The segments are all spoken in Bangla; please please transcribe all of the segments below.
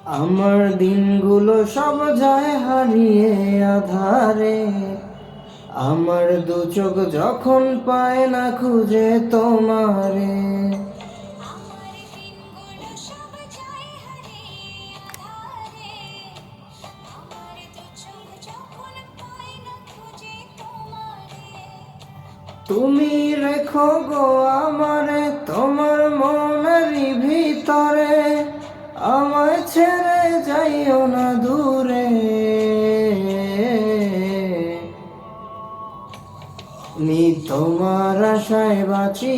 আমার দিনগুলো সব যায় হারিয়ে আধারে, আমার দু চোখ যখন পায় না খুঁজে তোমারে। তুমি রেখো গো আমারে তোমার মনেরই ভিতরে, আমায় ছেড়ে যাইও না দূরে। আমি তোমার আশায় বাঁচি,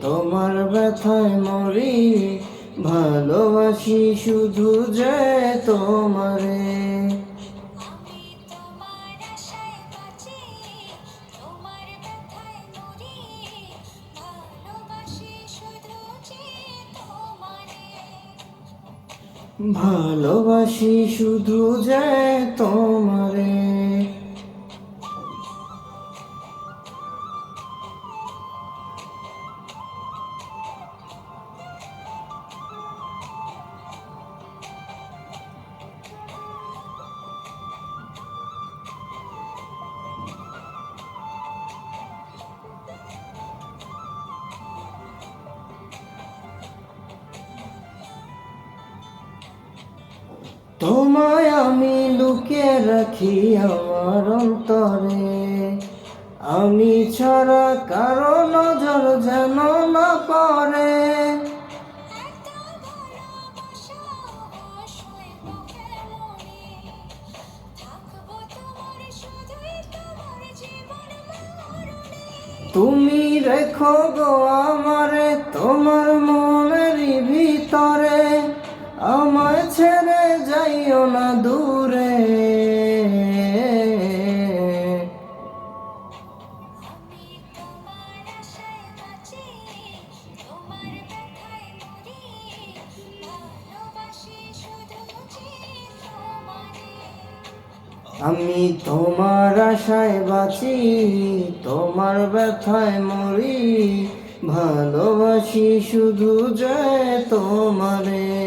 তোমার ব্যথায় মরি, ভালোবাসি শুধু যে তোমারে। ভালোবাসি শুধু যে তোমারে। তোমায় আমি লুকিয়ে রাখি আমার অন্তরে, আমি ছাড়া কারো নজর যেন না পড়ে। তুমি রেখো গো আমারে তোমার মনেরই ভিতরে, আমায় ছেড়ে যাইও না দূরে। আমি তোমার আশায় বাঁচি, তোমার ব্যথায় মরি, ভালোবাসি শুধু যে তোমারে।